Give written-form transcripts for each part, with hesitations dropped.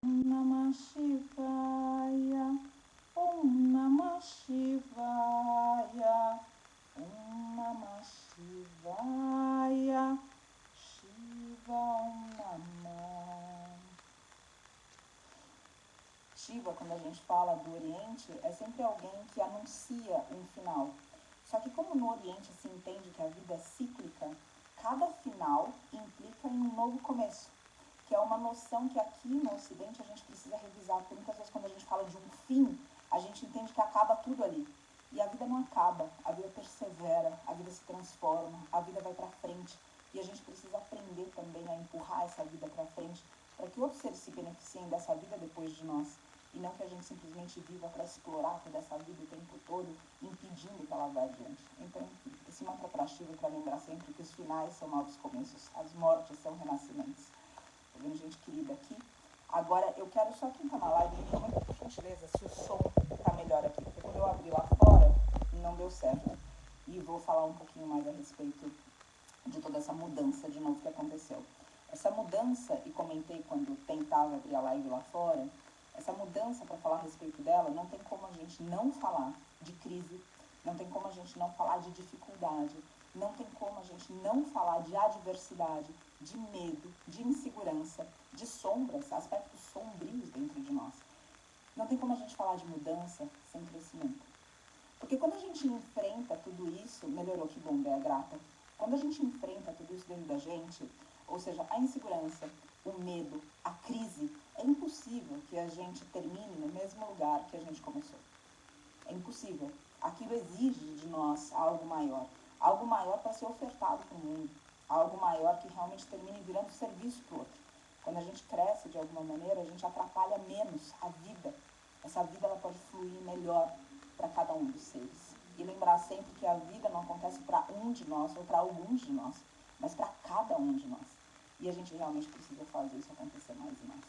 Namah Shivaya, Om Namah Shivaya, Om Namah Shivaya, Shiva Om Namah. Shiva, quando a gente fala do Oriente, é sempre alguém que anuncia um final. Só que como no Oriente se entende que a vida é cíclica, cada final implica em um novo começo, que é uma noção que aqui no Ocidente a gente precisa revisar, porque muitas vezes quando a gente fala de um fim, a gente entende que acaba tudo ali. E a vida não acaba, a vida persevera, a vida se transforma, a vida vai para frente. E a gente precisa aprender também a empurrar essa vida para frente, para que outros seres se beneficiem dessa vida depois de nós. E não que a gente simplesmente viva para explorar toda essa vida o tempo todo, impedindo que ela vá adiante. Então, enfim, esse mantra para Shiva é para lembrar sempre que os finais são novos começos, as mortes são renascimentos. Tá vendo, gente querida aqui? Agora, eu quero só quem tá na live, me comenta por gentileza se o som tá melhor aqui, porque quando eu abri lá fora, não deu certo. E vou falar um pouquinho mais a respeito de toda essa mudança de novo que aconteceu. Essa mudança, e comentei quando tentava abrir a live lá fora, essa mudança, para falar a respeito dela, não tem como a gente não falar de crise, não tem como a gente não falar de dificuldade, não tem como a gente não falar de adversidade, de medo, de insegurança, de sombras, aspectos sombrios dentro de nós. Não tem como a gente falar de mudança sem crescimento. Porque quando a gente enfrenta tudo isso, melhorou, que bom, Bea, grata. Quando a gente enfrenta tudo isso dentro da gente, ou seja, a insegurança, o medo, a crise, é impossível que a gente termine no mesmo lugar que a gente começou. É impossível. Aquilo exige de nós algo maior para ser ofertado para o mundo, algo maior que realmente termine virando serviço para o outro. Quando a gente cresce de alguma maneira, a gente atrapalha menos a vida. Essa vida ela pode fluir melhor para cada um dos seres. E lembrar sempre que a vida não acontece para um de nós ou para alguns de nós, mas para cada um de nós. E a gente realmente precisa fazer isso acontecer mais e mais.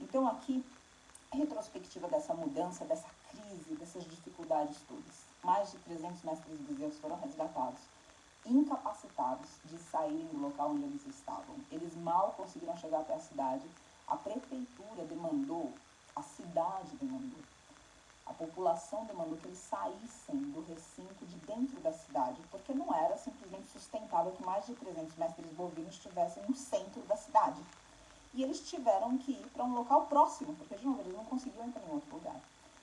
Então aqui, retrospectiva dessa mudança, dessa crise, dessas dificuldades todas. Mais de 300 mestres guiseus foram resgatados, incapacitados de saírem do local onde eles estavam. Eles mal conseguiram chegar até a cidade. A prefeitura demandou, a cidade demandou, a população demandou que eles saíssem do recinto de dentro da cidade, porque não era simplesmente sustentável que mais de 300 mestres bovinos estivessem no centro da cidade. E eles tiveram que ir para um local próximo, porque, de novo, eles não conseguiam entrar em outro lugar.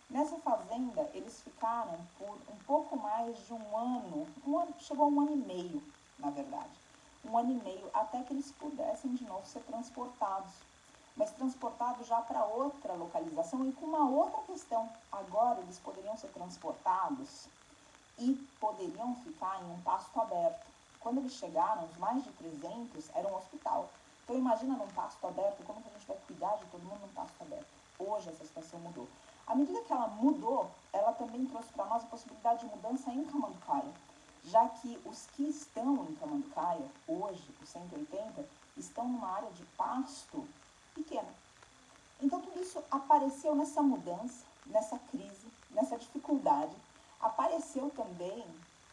Nessa fazenda, eles ficaram por um pouco mais de um ano, chegou a um ano e meio, na verdade. Um ano e meio, até que eles pudessem, de novo, ser transportados. Mas transportados já para outra localização e com uma outra questão. Agora, eles poderiam ser transportados e poderiam ficar em um pasto aberto. Quando eles chegaram, os mais de 300, era um hospital. Então imagina num pasto aberto, como que a gente vai cuidar de todo mundo num pasto aberto? Hoje essa situação mudou. À medida que ela mudou, ela também trouxe para nós a possibilidade de mudança em Camanducaia, já que os que estão em Camanducaia, hoje, os 180, estão numa área de pasto pequena. Então tudo isso apareceu nessa mudança, nessa crise, nessa dificuldade. Apareceu também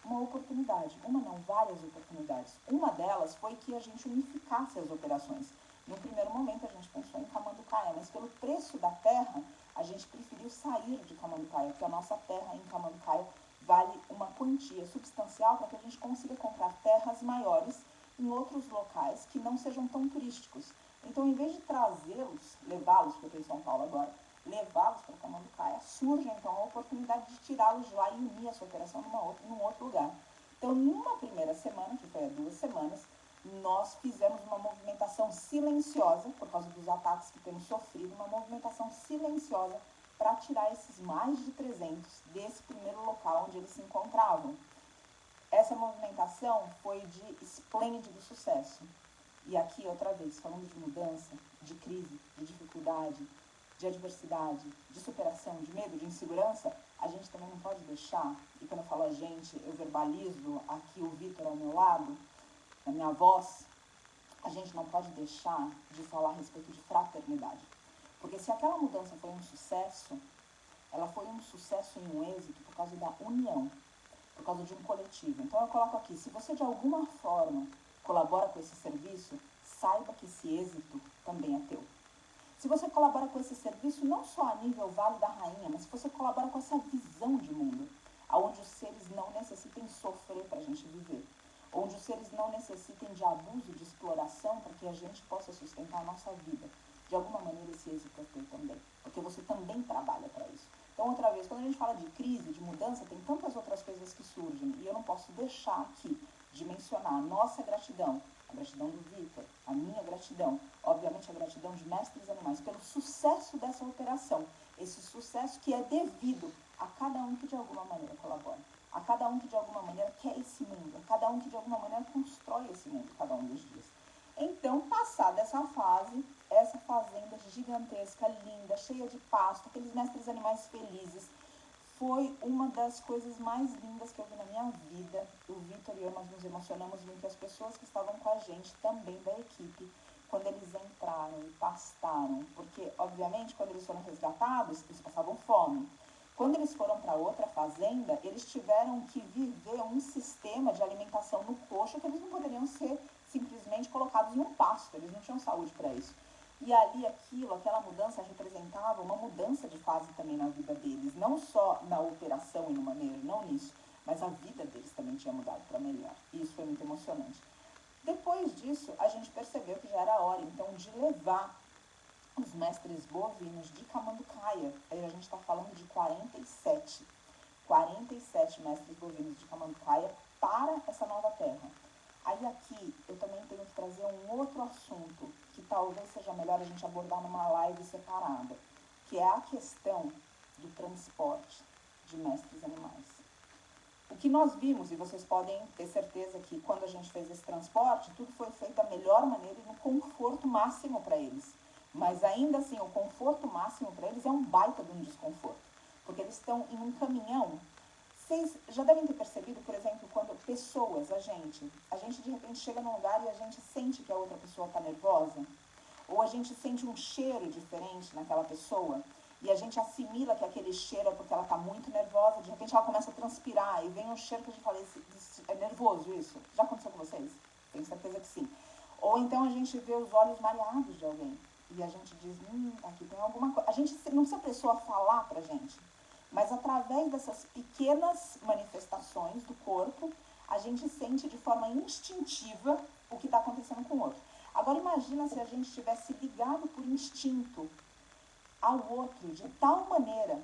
uma oportunidade, uma não, várias oportunidades. Uma delas foi que a gente unificasse as operações. No primeiro momento a gente pensou em Camanducaia, mas pelo preço da terra, a gente preferiu sair de Camanducaia, porque a nossa terra em Camanducaia vale uma quantia substancial para que a gente consiga comprar terras maiores em outros locais que não sejam tão turísticos. Então, em vez de trazê-los, levá-los, porque eu estou em São Paulo agora, levá-los para Camanducaia, surge então a oportunidade de tirá-los de lá e unir essa operação em um outro lugar. Então, numa primeira semana, que foi há 2 semanas, nós fizemos uma movimentação silenciosa, por causa dos ataques que temos sofrido, uma movimentação silenciosa para tirar esses mais de 300 desse primeiro local onde eles se encontravam. Essa movimentação foi de esplêndido sucesso. E aqui, outra vez, falando de mudança, de crise, de dificuldade, de adversidade, de superação, de medo, de insegurança, a gente também não pode deixar, e quando eu falo a gente, eu verbalizo aqui o Vitor ao meu lado, na minha voz, a gente não pode deixar de falar a respeito de fraternidade. Porque se aquela mudança foi um sucesso, ela foi um sucesso e um êxito por causa da união, por causa de um coletivo. Então eu coloco aqui, se você de alguma forma colabora com esse serviço, saiba que esse êxito também é teu. se você colabora com esse serviço, não só a nível Vale da Rainha, mas se você colabora com essa visão de mundo, onde os seres não necessitem sofrer para a gente viver, onde os seres não necessitem de abuso, de exploração, para que a gente possa sustentar a nossa vida. De alguma maneira esse êxito é teu também, porque você também trabalha para isso. Então, outra vez, quando a gente fala de crise, de mudança, tem tantas outras coisas que surgem, e eu não posso deixar aqui de mencionar a nossa gratidão, a gratidão do Vitor, a minha gratidão, obviamente a gratidão de Mestres Animais, pelo sucesso dessa operação, esse sucesso que é devido a cada um que de alguma maneira colabora, a cada um que de alguma maneira quer esse mundo, a cada um que de alguma maneira constrói esse mundo cada um dos dias. Então, passada essa fase, essa fazenda gigantesca, linda, cheia de pasto, aqueles mestres animais felizes, foi uma das coisas mais lindas que eu vi na minha vida. O Vitor e eu, nós nos emocionamos muito, as pessoas que estavam com a gente, também da equipe, quando eles entraram e pastaram, porque, obviamente, quando eles foram resgatados, eles passavam fome. Quando eles foram para outra fazenda, eles tiveram que viver um sistema de alimentação no coxo que eles não poderiam ser simplesmente colocados em um pasto, eles não tinham saúde para isso. E ali aquela mudança representava uma mudança de fase também na vida deles, não só na operação e no manejo, não nisso, mas a vida deles também tinha mudado para melhor. E isso foi muito emocionante. Depois disso, a gente percebeu que já era hora, então, de levar os mestres bovinos de Camanducaia. Aí a gente está falando de 47 mestres bovinos de Camanducaia para essa nova terra. Aí aqui eu também tenho que trazer um outro assunto que talvez seja melhor a gente abordar numa live separada, que é a questão do transporte de mestres animais. O que nós vimos, e vocês podem ter certeza que quando a gente fez esse transporte, tudo foi feito da melhor maneira e no conforto máximo para eles. Mas ainda assim, o conforto máximo para eles é um baita de um desconforto, porque eles estão em um caminhão. Vocês já devem ter percebido, por exemplo, quando pessoas, a gente de repente chega num lugar e a gente sente que a outra pessoa está nervosa, ou a gente sente um cheiro diferente naquela pessoa, e a gente assimila que aquele cheiro é porque ela está muito nervosa, de repente ela começa a transpirar, e vem um cheiro que a gente fala, é nervoso isso? Já aconteceu com vocês? Tenho certeza que sim. Ou então a gente vê os olhos mareados de alguém, e a gente diz, aqui tem alguma coisa. A gente não precisa a pessoa falar pra gente, mas através dessas pequenas manifestações do corpo, a gente sente de forma instintiva o que está acontecendo com o outro. Agora imagina se a gente tivesse ligado por instinto ao outro de tal maneira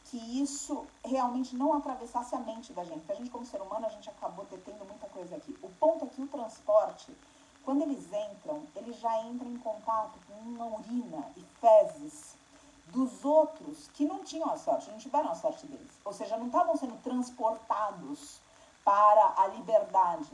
que isso realmente não atravessasse a mente da gente. Porque a gente, como ser humano, a gente acabou detendo muita coisa aqui. O ponto é que o transporte, quando eles entram, eles já entram em contato com uma urina e fezes dos outros que não tinham a sorte, não tiveram a sorte deles. Ou seja, não estavam sendo transportados para a liberdade.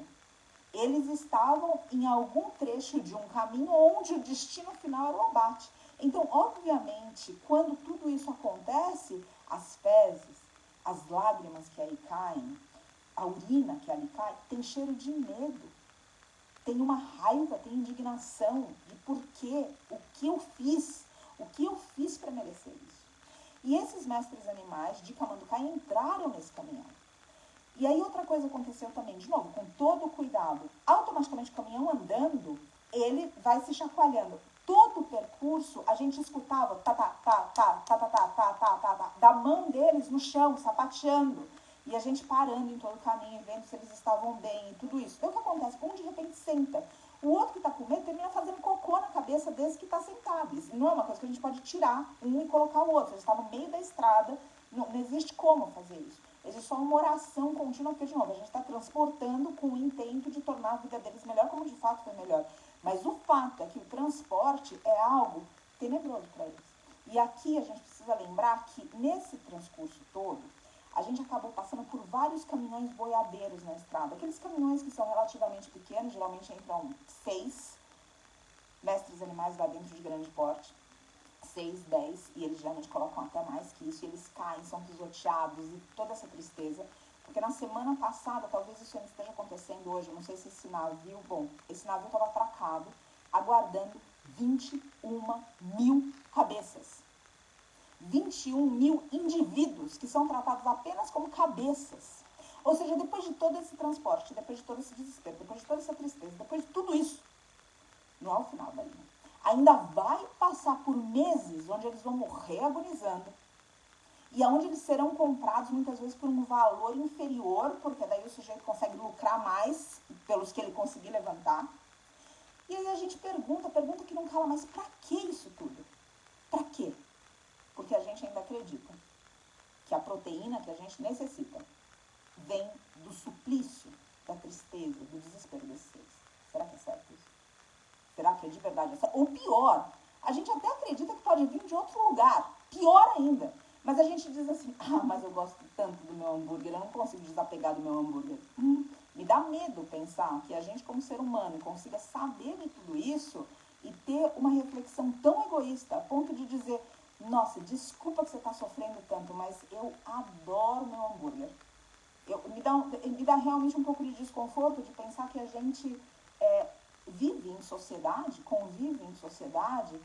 Eles estavam em algum trecho de um caminho onde o destino final era o abate. Então, obviamente, quando tudo isso acontece, as fezes, as lágrimas que aí caem, a urina que ali cai, tem cheiro de medo. Tem uma raiva, tem indignação de por quê, o que eu fiz para merecer isso. E esses mestres animais de Camanducaia entraram nesse caminhão. E aí outra coisa aconteceu também, de novo, com todo o cuidado. Automaticamente o caminhão andando, ele vai se chacoalhando. Todo o percurso a gente escutava da mão deles no chão, sapateando. E a gente parando em todo o caminho, vendo se eles estavam bem e tudo isso. Então o que acontece? Um de repente senta. O outro que está com medo termina fazendo cocô na cabeça desse que está sentado. Isso não é uma coisa que a gente pode tirar um e colocar o outro. Eles estão no meio da estrada, não existe como fazer isso. Existe só uma oração contínua, porque, de novo, a gente está transportando com o intento de tornar a vida deles melhor, como de fato foi melhor. Mas o fato é que o transporte é algo tenebroso para eles. E aqui a gente precisa lembrar que nesse transcurso todo, a gente acabou passando por vários caminhões boiadeiros na estrada. Aqueles caminhões que são relativamente pequenos, geralmente entram 6 mestres animais lá dentro de grande porte. 6, 10, e eles geralmente colocam até mais que isso, e eles caem, são pisoteados e toda essa tristeza. Porque na semana passada, talvez isso ainda esteja acontecendo hoje, eu não sei se esse navio estava atracado, aguardando 21.000 cabeças. 21.000 indivíduos que são tratados apenas como cabeças. Ou seja, depois de todo esse transporte, depois de todo esse desespero, depois de toda essa tristeza, depois de tudo isso, não é o final da linha. ainda vai passar por meses onde eles vão morrer agonizando, e aonde eles serão comprados muitas vezes por um valor inferior, porque daí o sujeito consegue lucrar mais pelos que ele conseguir levantar. E aí a gente pergunta que não cala, mas pra que isso tudo? Pra quê? Porque a gente ainda acredita que a proteína que a gente necessita vem do suplício, da tristeza, do desespero desses seres. Será que é certo isso? Será que é de verdade? Ou pior, a gente até acredita que pode vir de outro lugar, pior ainda. Mas a gente diz assim, mas eu gosto tanto do meu hambúrguer, eu não consigo desapegar do meu hambúrguer. Me dá medo pensar que a gente, como ser humano, consiga saber de tudo isso e ter uma reflexão tão egoísta, a ponto de dizer, nossa, desculpa que você está sofrendo tanto, mas eu adoro meu hambúrguer. Me dá realmente um pouco de desconforto de pensar que a gente vive em sociedade, convive em sociedade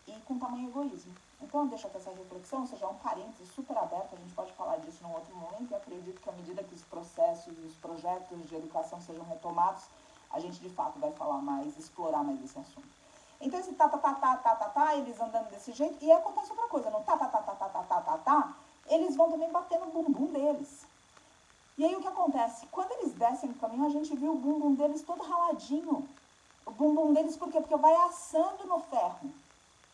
e com tamanho egoísmo. Então, deixa aqui essa reflexão, ou seja, um parênteses super aberto, a gente pode falar disso num outro momento, e acredito que à medida que os processos e os projetos de educação sejam retomados, a gente de fato vai falar mais, explorar mais esse assunto. Então, esse eles andando desse jeito, e aí acontece outra coisa, no eles vão também bater no bumbum deles. E aí o que acontece? Quando eles descem do caminhão, a gente viu o bumbum deles todo raladinho. O bumbum deles, por quê? Porque vai assando no ferro.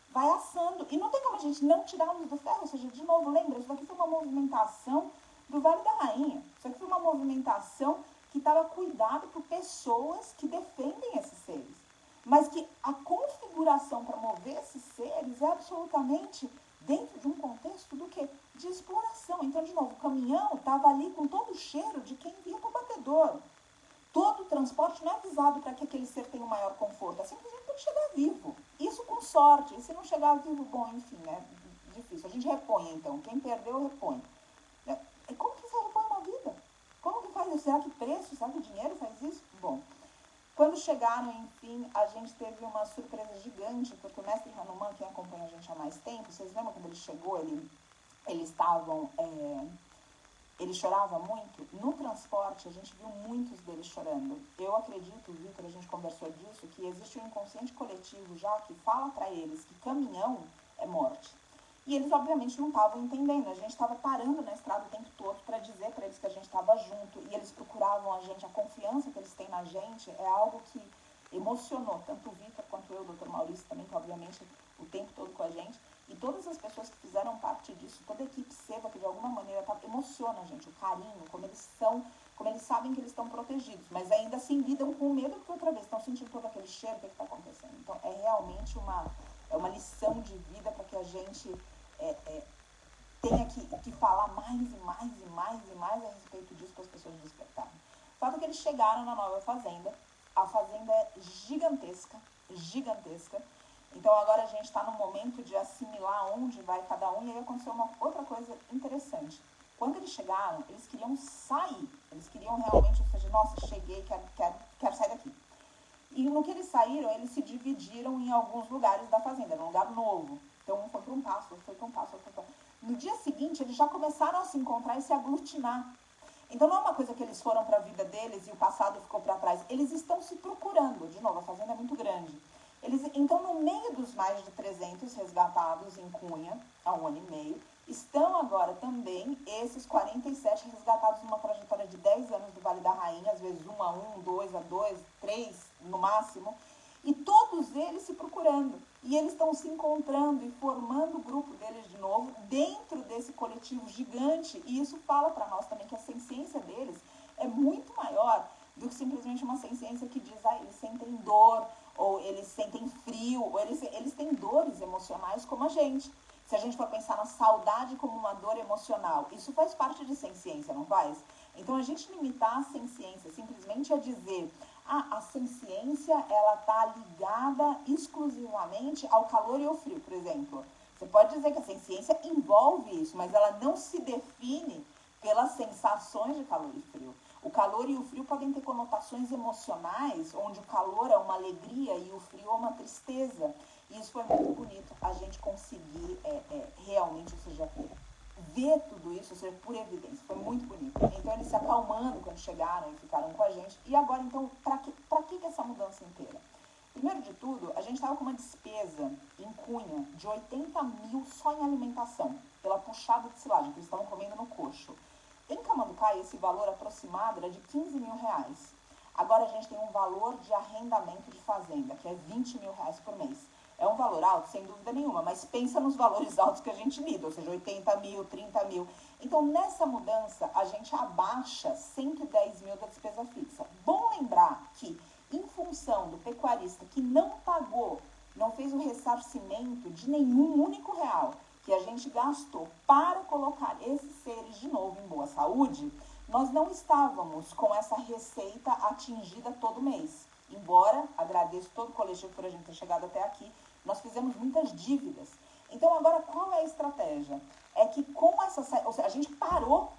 Vai assando. E não tem como a gente não tirá-los do ferro. Ou seja, de novo, lembra, isso daqui foi uma movimentação do Vale da Rainha. Isso aqui foi uma movimentação que estava cuidada por pessoas que defendem esses seres. Mas que a configuração para mover esses seres é absolutamente dentro de um contexto do quê? De exploração. Então, de novo, o caminhão estava ali com todo o cheiro de quem via para o batedouro. Todo o transporte não é avisado para que aquele ser tenha um maior conforto, é simplesmente para ele chegar vivo. Isso com sorte. E se não chegar vivo, bom, enfim, é difícil. A gente repõe, então. Quem perdeu, repõe. E como que você repõe uma vida? Como que faz isso? Será que preço? Será que dinheiro faz isso? Bom, quando chegaram, enfim, a gente teve uma surpresa gigante, porque o mestre Hanuman, quem acompanha a gente há mais tempo, vocês lembram quando ele chegou, ele chorava muito. No transporte, a gente viu muitos deles chorando. Eu acredito, Vitor, a gente conversou disso, que existe um inconsciente coletivo já que fala para eles que caminhão é morte. E eles, obviamente, não estavam entendendo. A gente estava parando na estrada o tempo todo para dizer para eles que a gente estava junto. E eles procuravam a gente. A confiança que eles têm na gente é algo que emocionou tanto o Vitor quanto eu, o Dr. Maurício também, que obviamente o tempo todo com a gente. E todas as pessoas que fizeram parte disso, toda a equipe SEVA, que de alguma maneira emociona a gente, o carinho, como eles sabem que eles estão protegidos, mas ainda assim lidam com medo, porque outra vez estão sentindo todo aquele cheiro, o que está acontecendo. Então é realmente uma lição de vida para que a gente tenha que falar mais e mais e mais e mais a respeito disso para as pessoas despertarem. O fato é que eles chegaram na nova fazenda, a fazenda é gigantesca, gigantesca. Então agora a gente está no momento de assimilar onde vai cada um, e aí aconteceu uma outra coisa interessante. Quando eles chegaram, eles queriam sair, eles queriam realmente, ou seja, nossa, cheguei, quero sair daqui. E no que eles saíram, eles se dividiram em alguns lugares da fazenda, era um lugar novo. Então um foi para um passo, outro foi para um passo, outro foi para um passo. No dia seguinte, eles já começaram a se encontrar e se aglutinar. Então não é uma coisa que eles foram para a vida deles e o passado ficou para trás. Eles estão se procurando. De novo, a fazenda é muito grande. Então, no meio dos mais de 300 resgatados em Cunha, há 1 ano e meio, estão agora também esses 47 resgatados numa trajetória de 10 anos do Vale da Rainha, às vezes 1 a 1, 2 a 2, 3 no máximo, e todos eles se procurando. E eles estão se encontrando e formando o grupo deles de novo dentro desse coletivo gigante, e isso fala para nós também que a senciência deles é muito maior do que simplesmente uma senciência que diz, eles sentem dor, ou eles sentem frio, ou eles têm dores emocionais como a gente. Se a gente for pensar na saudade como uma dor emocional, isso faz parte de senciência, não faz? Então, a gente limitar a senciência simplesmente a dizer, a senciência, ela está ligada exclusivamente ao calor e ao frio, por exemplo. Você pode dizer que a senciência envolve isso, mas ela não se define pelas sensações de calor e frio. O calor e o frio podem ter conotações emocionais, onde o calor é uma alegria e o frio é uma tristeza. E isso foi muito bonito, a gente conseguir realmente, ou seja, ver tudo isso, ou seja, por evidência. Foi muito bonito. Então, eles se acalmando quando chegaram e ficaram com a gente. E agora, então, para que essa mudança inteira? Primeiro de tudo, a gente estava com uma despesa em Cunha de 80 mil só em alimentação, pela puxada de silagem que eles estavam comendo no coxo. Em Camanducaia, esse valor aproximado era de 15 mil reais. Agora a gente tem um valor de arrendamento de fazenda, que é 20 mil reais por mês. É um valor alto, sem dúvida nenhuma, mas pensa nos valores altos que a gente lida, ou seja, 80 mil, 30 mil. Então, nessa mudança, a gente abaixa 110 mil da despesa fixa. Bom lembrar que, em função do pecuarista que não pagou, não fez o ressarcimento de nenhum único real que a gente gastou para colocar esses seres de novo em boa saúde, nós não estávamos com essa receita atingida todo mês. Embora, agradeço todo o coletivo por a gente ter chegado até aqui, nós fizemos muitas dívidas. Então, agora, qual é a estratégia? É que com essa... Ou seja, a gente parou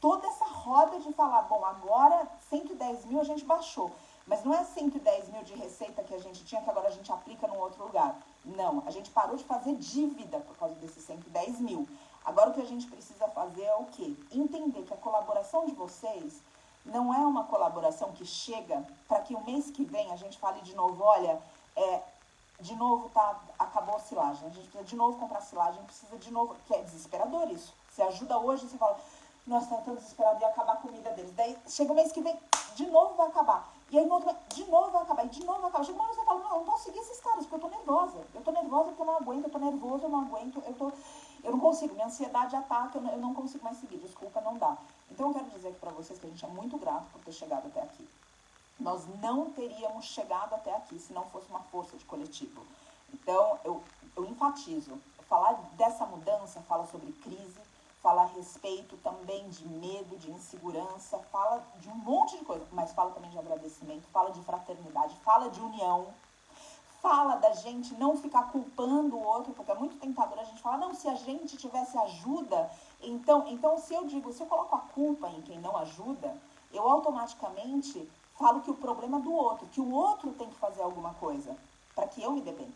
toda essa roda de falar, bom, agora 110 mil a gente baixou. Mas não é 110 mil de receita que a gente tinha, que agora a gente aplica num outro lugar. Não, a gente parou de fazer dívida por causa desses 110 mil. Agora o que a gente precisa fazer é o quê? Entender que a colaboração de vocês não é uma colaboração que chega para que o mês que vem a gente fale de novo, olha, de novo acabou a silagem, a gente precisa de novo comprar silagem, precisa de novo, que é desesperador isso. Você ajuda hoje, você fala, nossa, tá tão desesperado, ia acabar a comida deles. Daí chega o mês que vem, de novo vai acabar. E aí no outro, de novo vai acabar, e de novo vai acabar. Chega uma hora você fala, não, eu não posso seguir esses caras, porque eu tô nervosa. Eu tô nervosa porque eu não aguento, eu tô nervoso, eu não aguento, eu não consigo, minha ansiedade ataca, eu não consigo mais seguir, desculpa, não dá. Então eu quero dizer aqui pra vocês que a gente é muito grato por ter chegado até aqui. Nós não teríamos chegado até aqui se não fosse uma força de coletivo. Então, eu enfatizo, falar dessa mudança fala sobre crise, fala a respeito também de medo, de insegurança, fala de um monte de coisa, mas fala também de agradecimento, fala de fraternidade, fala de união, fala da gente não ficar culpando o outro, porque é muito tentador a gente falar, não, se a gente tivesse ajuda, então se eu coloco a culpa em quem não ajuda, eu automaticamente falo que o problema é do outro, que o outro tem que fazer alguma coisa para que eu me dê bem.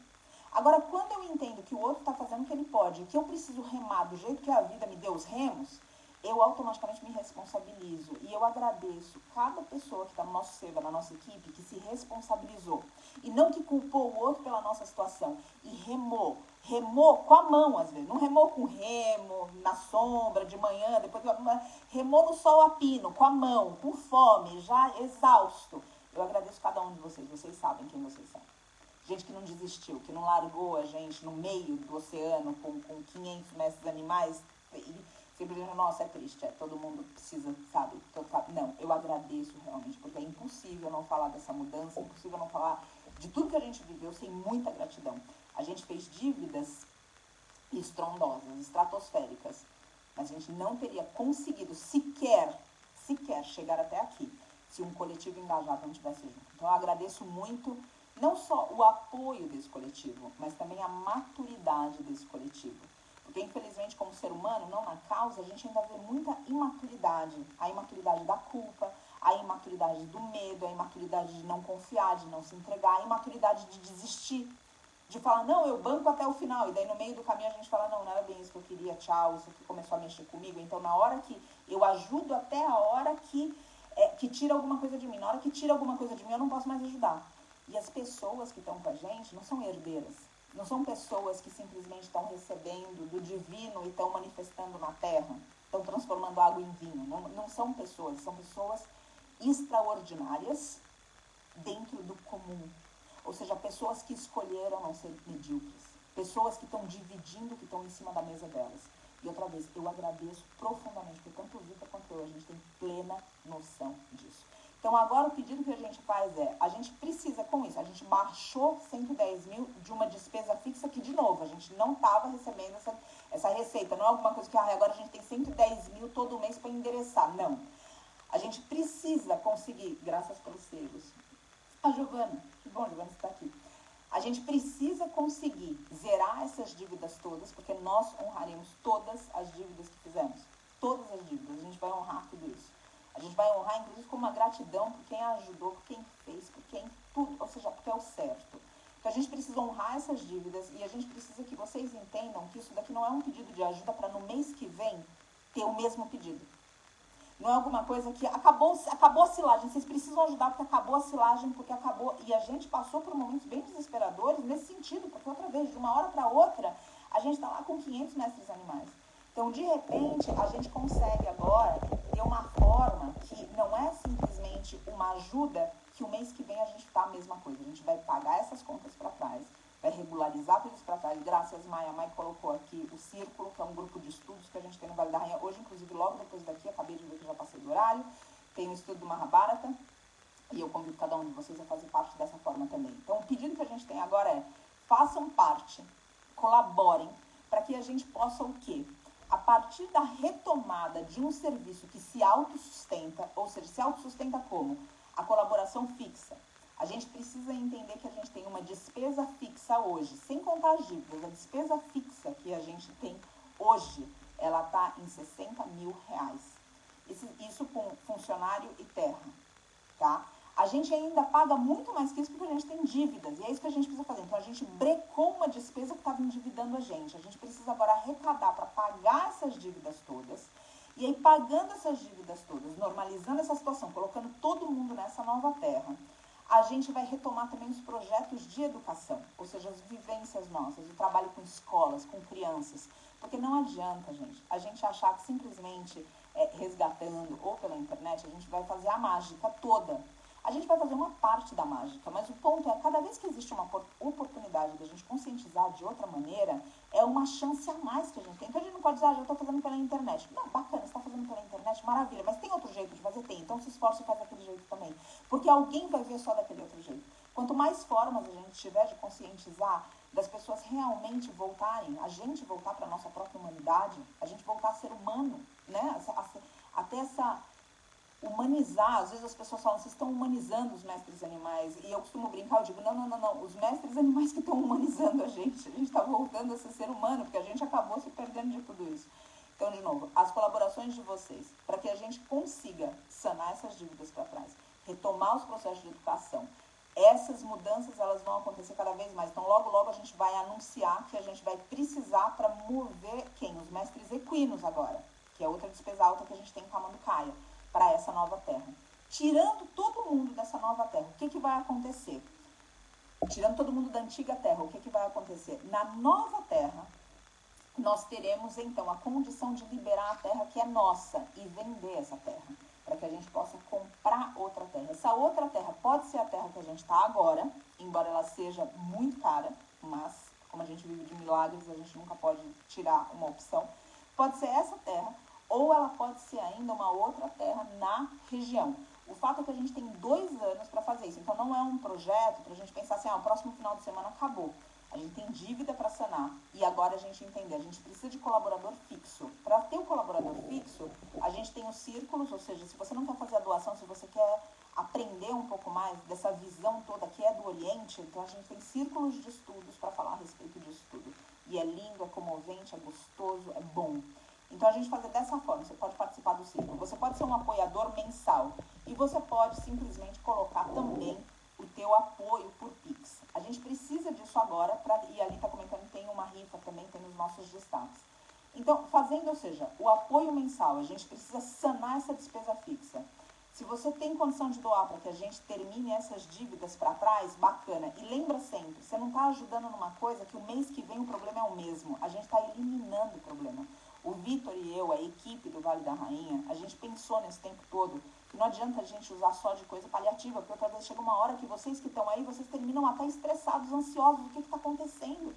Agora, quando eu entendo que o outro está fazendo o que ele pode, que eu preciso remar do jeito que a vida me deu os remos, eu automaticamente me responsabilizo. E eu agradeço cada pessoa que está no nosso server, na nossa equipe, que se responsabilizou. E não que culpou o outro pela nossa situação. E remou com a mão, às vezes. Não remou com remo, na sombra, de manhã, depois... Remou no sol a pino, com a mão, com fome, já exausto. Eu agradeço cada um de vocês. Vocês sabem quem vocês são. Gente que não desistiu, que não largou a gente no meio do oceano com 500 metros animais e simplesmente, nossa, é triste, todo mundo precisa, sabe? Não, eu agradeço realmente, porque é impossível não falar dessa mudança, é impossível não falar de tudo que a gente viveu sem muita gratidão. A gente fez dívidas estrondosas, estratosféricas, mas a gente não teria conseguido sequer chegar até aqui se um coletivo engajado não tivesse junto. Então eu agradeço muito não só o apoio desse coletivo, mas também a maturidade desse coletivo. Porque, infelizmente, como ser humano, não na causa, a gente ainda vê muita imaturidade. A imaturidade da culpa, a imaturidade do medo, a imaturidade de não confiar, de não se entregar, a imaturidade de desistir, de falar, não, eu banco até o final. E daí, no meio do caminho, a gente fala, não era bem isso que eu queria, tchau, isso aqui começou a mexer comigo. Então, na hora que eu ajudo até a hora que tira alguma coisa de mim. Na hora que tira alguma coisa de mim, eu não posso mais ajudar. E as pessoas que estão com a gente não são herdeiras. Não são pessoas que simplesmente estão recebendo do divino e estão manifestando na terra. Estão transformando água em vinho. Não são pessoas. São pessoas extraordinárias dentro do comum. Ou seja, pessoas que escolheram não ser medíocres. Pessoas que estão dividindo o que estão em cima da mesa delas. E outra vez, eu agradeço profundamente, porque tanto o Vitor quanto eu, a gente tem plena noção disso. Então, agora o pedido que a gente faz a gente precisa com isso, a gente baixou 110 mil de uma despesa fixa que, de novo, a gente não estava recebendo essa receita, não é alguma coisa que agora a gente tem 110 mil todo mês para endereçar, não. A gente precisa conseguir, graças pelos selos. A Giovana, que bom, Giovana, você está aqui. A gente precisa conseguir zerar essas dívidas todas, porque nós honraremos todas as dívidas que fizemos. Todas as dívidas, a gente vai honrar tudo isso. A gente vai honrar, inclusive, com uma gratidão por quem ajudou, por quem fez, por quem tudo, ou seja, porque é o certo. Então, a gente precisa honrar essas dívidas e a gente precisa que vocês entendam que isso daqui não é um pedido de ajuda para no mês que vem ter o mesmo pedido. Não é alguma coisa que acabou a silagem, vocês precisam ajudar porque acabou a silagem, porque acabou. E a gente passou por momentos bem desesperadores nesse sentido, porque outra vez, de uma hora para outra, a gente está lá com 500 mestres animais. Então, de repente, a gente consegue agora ter uma forma que não é simplesmente uma ajuda, que o mês que vem a gente está a mesma coisa. A gente vai pagar essas contas para trás, vai regularizar tudo isso para trás. Graças, Maia. A Maia colocou aqui o Círculo, que é um grupo de estudos que a gente tem no Vale da Rainha. Hoje, inclusive, logo depois daqui, acabei de ver que já passei do horário, tem o estudo do Mahabharata, e eu convido cada um de vocês a fazer parte dessa forma também. Então, o pedido que a gente tem agora é, façam parte, colaborem, para que a gente possa o quê? A partir da retomada de um serviço que se autossustenta, ou seja, se autossustenta como? A colaboração fixa. A gente precisa entender que a gente tem uma despesa fixa hoje, sem contar as dívidas. A despesa fixa que a gente tem hoje, ela está em R$60.000. Isso com funcionário e terra, tá? A gente ainda paga muito mais que isso porque a gente tem dívidas, e é isso que a gente precisa fazer. Então, a gente brecou uma despesa que estava endividando a gente. A gente precisa agora arrecadar para pagar essas dívidas todas. E aí, pagando essas dívidas todas, normalizando essa situação, colocando todo mundo nessa nova terra, a gente vai retomar também os projetos de educação, ou seja, as vivências nossas, o trabalho com escolas, com crianças. Porque não adianta, gente, a gente achar que simplesmente resgatando ou pela internet, a gente vai fazer a mágica toda. A gente vai fazer uma parte da mágica, mas o ponto é, cada vez que existe uma oportunidade da gente conscientizar de outra maneira, é uma chance a mais que a gente tem. Então a gente não pode dizer, já estou fazendo pela internet. Não, bacana, você está fazendo pela internet, maravilha, mas tem outro jeito de fazer? Tem, então se esforça e faz daquele jeito também. Porque alguém vai ver só daquele outro jeito. Quanto mais formas a gente tiver de conscientizar, das pessoas realmente voltarem, a gente voltar para a nossa própria humanidade, a gente voltar a ser humano, né? Até essa... humanizar, às vezes as pessoas falam, vocês estão humanizando os mestres animais, e eu costumo brincar, eu digo, não, os mestres animais que estão humanizando a gente está voltando a ser ser humano, porque a gente acabou se perdendo de tudo isso. Então, de novo, as colaborações de vocês, para que a gente consiga sanar essas dívidas para trás, retomar os processos de educação, essas mudanças, elas vão acontecer cada vez mais. Então, logo, logo a gente vai anunciar que a gente vai precisar para mover quem? Os mestres equinos agora, que é outra despesa alta que a gente tem com a Manducaia, para essa nova terra. Tirando todo mundo dessa nova terra, o que vai acontecer? Tirando todo mundo da antiga terra, o que vai acontecer? Na nova terra, nós teremos então a condição de liberar a terra que é nossa e vender essa terra, para que a gente possa comprar outra terra. Essa outra terra pode ser a terra que a gente está agora, embora ela seja muito cara, mas como a gente vive de milagres, a gente nunca pode tirar uma opção. Pode ser essa terra, ou ela pode ser ainda uma outra terra na região. O fato é que a gente tem 2 anos para fazer isso. Então, não é um projeto para a gente pensar assim, o próximo final de semana acabou. A gente tem dívida para sanar. E agora a gente entender, a gente precisa de colaborador fixo. Para ter o colaborador fixo, a gente tem os círculos, ou seja, se você não quer fazer a doação, se você quer aprender um pouco mais dessa visão toda que é do Oriente, então a gente tem círculos de estudos para falar a respeito disso tudo. E é lindo, é comovente, é gostoso, é bom. Então, a gente fazer dessa forma, você pode participar do círculo, você pode ser um apoiador mensal e você pode simplesmente colocar também o teu apoio por Pix. A gente precisa disso agora, e ali está comentando, tem uma rifa também, tem nos nossos destaques. Então, fazendo, ou seja, o apoio mensal, a gente precisa sanar essa despesa fixa. Se você tem condição de doar para que a gente termine essas dívidas para trás, bacana. E lembra sempre, você não está ajudando numa coisa que o mês que vem o problema é o mesmo. A gente está eliminando o problema. O Vitor e eu, a equipe do Vale da Rainha, a gente pensou nesse tempo todo que não adianta a gente usar só de coisa paliativa, porque outra vez chega uma hora que vocês que estão aí, vocês terminam até estressados, ansiosos, o que está acontecendo?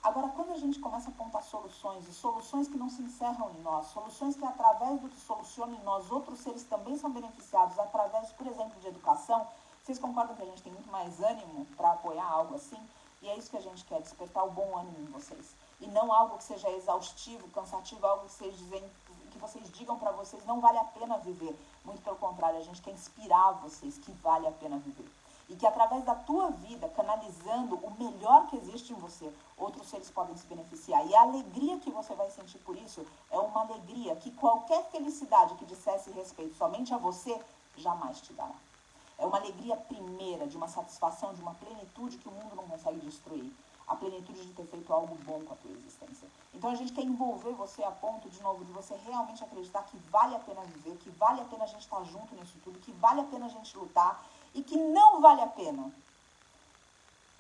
Agora, quando a gente começa a apontar soluções, e soluções que não se encerram em nós, soluções que através do que soluciona em nós, outros seres também são beneficiados, através, por exemplo, de educação, vocês concordam que a gente tem muito mais ânimo para apoiar algo assim? E é isso que a gente quer, despertar o bom ânimo em vocês. E não algo que seja exaustivo, cansativo, algo que vocês digam para vocês, não vale a pena viver. Muito pelo contrário, a gente quer inspirar vocês que vale a pena viver. E que através da tua vida, canalizando o melhor que existe em você, outros seres podem se beneficiar. E a alegria que você vai sentir por isso é uma alegria que qualquer felicidade que dissesse respeito somente a você, jamais te dará. É uma alegria primeira, de uma satisfação, de uma plenitude que o mundo não consegue destruir. a plenitude de ter feito algo bom com a tua existência. Então a gente quer envolver você a ponto, de novo, de você realmente acreditar que vale a pena viver, que vale a pena a gente estar junto nisso tudo, que vale a pena a gente lutar e que não vale a pena.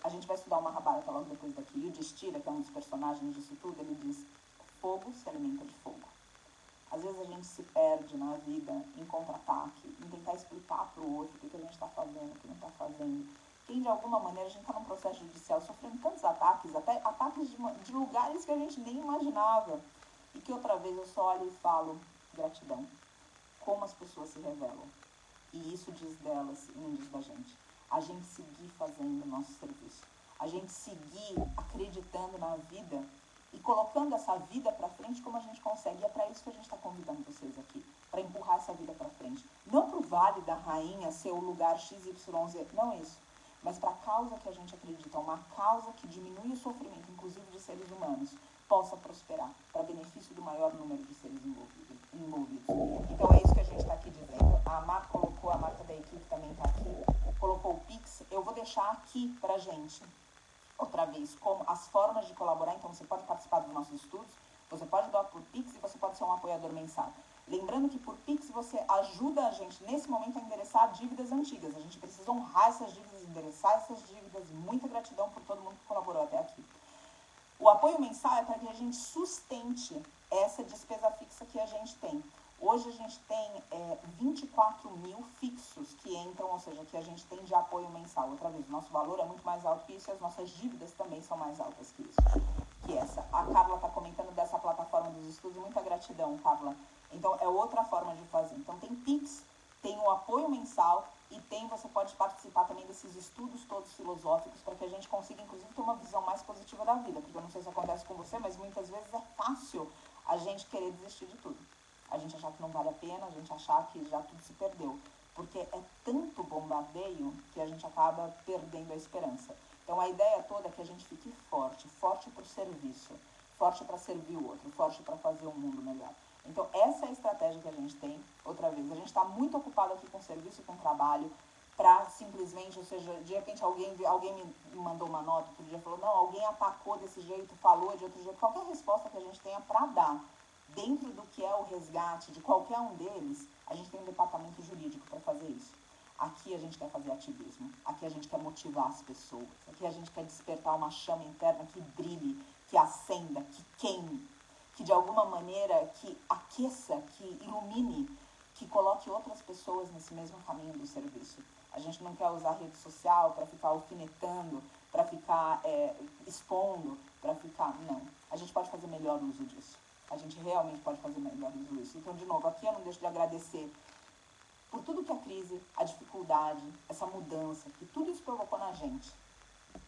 A gente vai estudar o Mahabharata logo depois daqui. E o Yudhishthira, que é um dos personagens disso tudo, ele diz: fogo se alimenta de fogo. Às vezes a gente se perde na vida em contra-ataque, em tentar explicar para o outro o que a gente está fazendo, o que não está fazendo. Quem de alguma maneira a gente está num processo judicial sofrendo tantos ataques, até ataques de lugares que a gente nem imaginava. E que outra vez eu só olho e falo: gratidão. Como as pessoas se revelam. E isso diz delas e não diz da gente. A gente seguir fazendo o nosso serviço. A gente seguir acreditando na vida e colocando essa vida para frente como a gente consegue. E é para isso que a gente está convidando vocês aqui, para empurrar essa vida para frente. Não para o Vale da Rainha ser o lugar XYZ, não isso. Mas para a causa que a gente acredita, uma causa que diminui o sofrimento, inclusive de seres humanos, possa prosperar, para benefício do maior número de seres envolvidos. Então é isso que a gente está aqui dizendo. A Mar colocou, a Marta da equipe também está aqui, colocou o Pix. Eu vou deixar aqui para a gente, outra vez, como as formas de colaborar. Então você pode participar dos nossos estudos, você pode doar por Pix e você pode ser um apoiador mensal. Lembrando que por Pix você ajuda a gente nesse momento a endereçar dívidas antigas. A gente precisa honrar essas dívidas, endereçar essas dívidas. Muita gratidão por todo mundo que colaborou até aqui. O apoio mensal é para que a gente sustente essa despesa fixa que a gente tem. Hoje a gente tem 24 mil fixos que entram, ou seja, que a gente tem de apoio mensal. Outra vez, o nosso valor é muito mais alto que isso e as nossas dívidas também são mais altas que isso. Que essa. A Carla está comentando dessa plataforma dos estudos. Muita gratidão, Carla. Então, é outra forma de fazer. Então, tem Pix, tem o apoio mensal e você pode participar também desses estudos todos filosóficos para que a gente consiga, inclusive, ter uma visão mais positiva da vida. Porque eu não sei se acontece com você, mas muitas vezes é fácil a gente querer desistir de tudo. A gente achar que não vale a pena, a gente achar que já tudo se perdeu. Porque é tanto bombardeio que a gente acaba perdendo a esperança. Então, a ideia toda é que a gente fique forte, forte para o serviço, forte para servir o outro, forte para fazer um mundo melhor. Então, essa é a estratégia que a gente tem. Outra vez, a gente está muito ocupado aqui com serviço e com trabalho para simplesmente, ou seja, de repente alguém me mandou uma nota, outro dia falou, não, alguém atacou desse jeito, falou de outro jeito. Qualquer resposta que a gente tenha para dar dentro do que é o resgate de qualquer um deles, a gente tem um departamento jurídico para fazer isso. Aqui a gente quer fazer ativismo, aqui a gente quer motivar as pessoas, aqui a gente quer despertar uma chama interna que brilhe, que acenda, que queime, que de alguma maneira que aqueça, que ilumine, que coloque outras pessoas nesse mesmo caminho do serviço. A gente não quer usar rede social para ficar alfinetando, para ficar expondo, para ficar... Não, a gente pode fazer melhor uso disso. A gente realmente pode fazer melhor uso disso. Então, de novo, aqui eu não deixo de agradecer por tudo que a crise, a dificuldade, essa mudança, que tudo isso provocou na gente.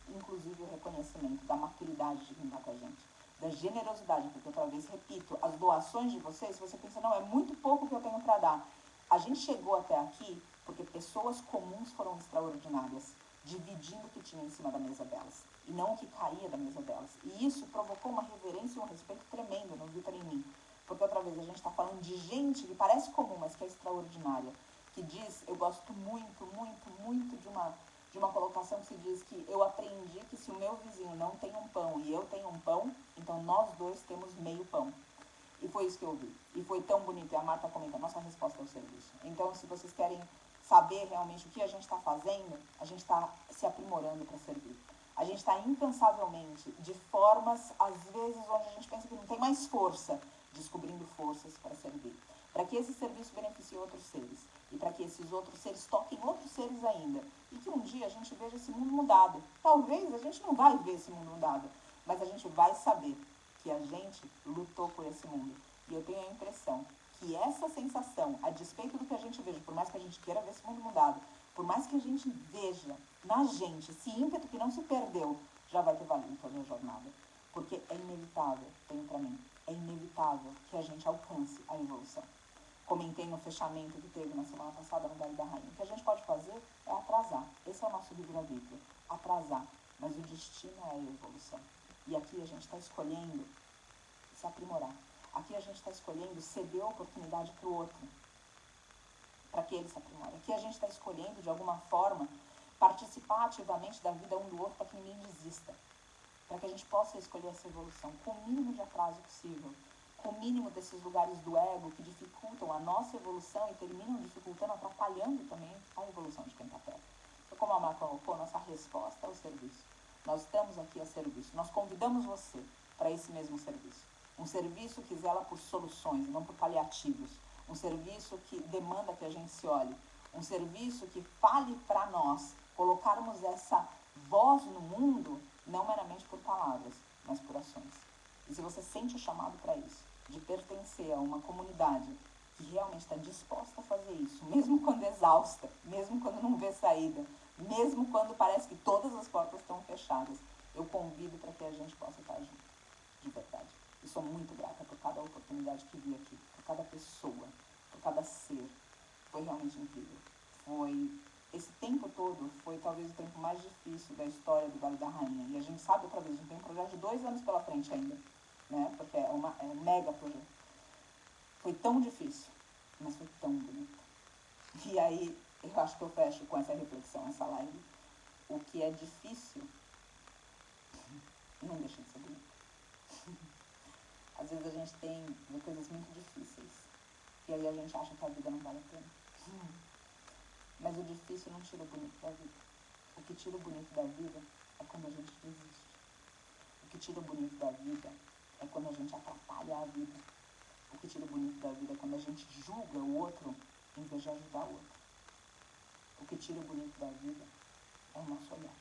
Inclusive o reconhecimento da maturidade de quem está com a gente. Da generosidade, porque outra vez, repito, as doações de vocês, você pensa, não, é muito pouco que eu tenho para dar. A gente chegou até aqui porque pessoas comuns foram extraordinárias, dividindo o que tinha em cima da mesa delas, e não o que caía da mesa delas. E isso provocou uma reverência e um respeito tremendo no Vitor e em mim. Porque outra vez, a gente está falando de gente que parece comum, mas que é extraordinária. Que diz, eu gosto muito, muito, muito de uma colocação que se diz que eu aprendi que se o meu vizinho não tem um pão e eu tenho um pão, então nós dois temos meio pão. E foi isso que eu vi. E foi tão bonito. E a Marta comenta, nossa resposta é o serviço. Então, se vocês querem saber realmente o que a gente está fazendo, a gente está se aprimorando para servir. A gente está incansavelmente, de formas, às vezes, onde a gente pensa que não tem mais força, descobrindo forças para servir. Para que esse serviço beneficie outros seres. E para que esses outros seres toquem outros seres ainda. E que um dia a gente veja esse mundo mudado. Talvez a gente não vai ver esse mundo mudado, mas a gente vai saber que a gente lutou por esse mundo. E eu tenho a impressão que essa sensação, a despeito do que a gente veja, por mais que a gente queira ver esse mundo mudado, por mais que a gente veja na gente esse ímpeto que não se perdeu, já vai ter valido toda a jornada. Porque é inevitável, tenho para mim, é inevitável que a gente alcance a evolução. Comentei no fechamento que teve na semana passada no Vale da Rainha. O que a gente pode fazer é atrasar. Esse é o nosso livre-arbítrio. Atrasar. Mas o destino é a evolução. E aqui a gente está escolhendo se aprimorar. Aqui a gente está escolhendo ceder a oportunidade para o outro. Para que ele se aprimore. Aqui a gente está escolhendo, de alguma forma, participar ativamente da vida um do outro para que ninguém desista. para que a gente possa escolher essa evolução com o mínimo de atraso possível, com o mínimo desses lugares do ego que dificultam a nossa evolução e terminam dificultando, atrapalhando também a evolução de quem está perto. Então, como a Má colocou, nossa resposta é o serviço. Nós estamos aqui a serviço. Nós convidamos você para esse mesmo serviço. Um serviço que zela por soluções, não por paliativos. Um serviço que demanda que a gente se olhe. Um serviço que fale para nós colocarmos essa voz no mundo, não meramente por palavras, mas por ações. E se você sente o chamado para isso, de pertencer a uma comunidade que realmente está disposta a fazer isso, mesmo quando exausta, mesmo quando não vê saída, mesmo quando parece que todas as portas estão fechadas, eu convido para que a gente possa estar junto, de verdade. E sou muito grata por cada oportunidade que vi aqui, por cada pessoa, por cada ser. Foi realmente incrível. Esse tempo todo foi talvez o tempo mais difícil da história do Vale da Rainha. E a gente sabe outra vez, a gente tem um projeto de 2 anos pela frente ainda, né? Porque é um mega projeto. Foi tão difícil, mas foi tão bonito. E aí, eu acho que eu fecho com essa reflexão, essa live. O que é difícil não deixa de ser bonito. Às vezes a gente vê coisas muito difíceis e aí a gente acha que a vida não vale a pena. Mas o difícil não tira o bonito da vida. O que tira o bonito da vida é quando a gente desiste. O que tira o bonito da vida é quando a gente atrapalha a vida. O que tira o bonito da vida é quando a gente julga o outro em vez de ajudar o outro. O que tira o bonito da vida é o nosso olhar.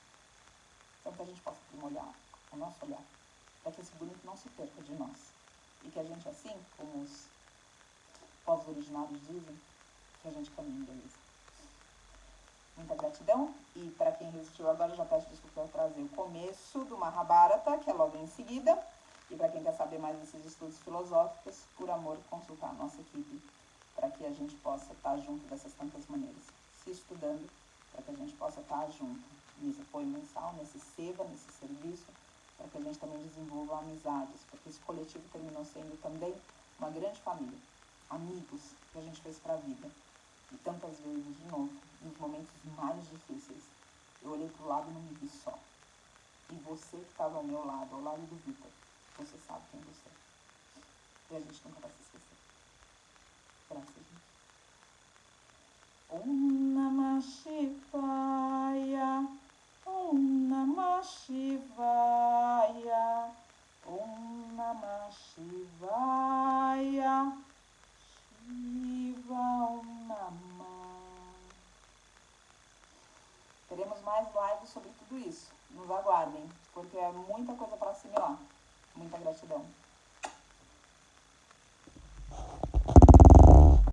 Então que a gente possa aprimorar o nosso olhar, para que esse bonito não se perca de nós. E que a gente, assim como os povos originários dizem, que a gente caminhe em beleza. Muita gratidão, e para quem resistiu agora, eu já peço desculpa por trazer o começo do Mahabharata, que é logo em seguida, e para quem quer saber mais desses estudos filosóficos, por amor, consultar a nossa equipe, para que a gente possa estar junto dessas tantas maneiras, se estudando, para que a gente possa estar junto nesse apoio mensal, nesse seva, nesse serviço, para que a gente também desenvolva amizades, porque esse coletivo terminou sendo também uma grande família, amigos que a gente fez para a vida. E tantas vezes, de novo, nos momentos mais difíceis, eu olhei para o lado e não me vi só. E você que estava ao meu lado, ao lado do Vitor, você sabe quem você é. E a gente nunca vai se esquecer. Graças, gente. Om Namah Shivaya, Om Namah Shivaya, Om Namah Shivaya, Shiva Om Namah. Teremos mais lives sobre tudo isso. Nos aguardem, porque é muita coisa para assimilar. Muita gratidão.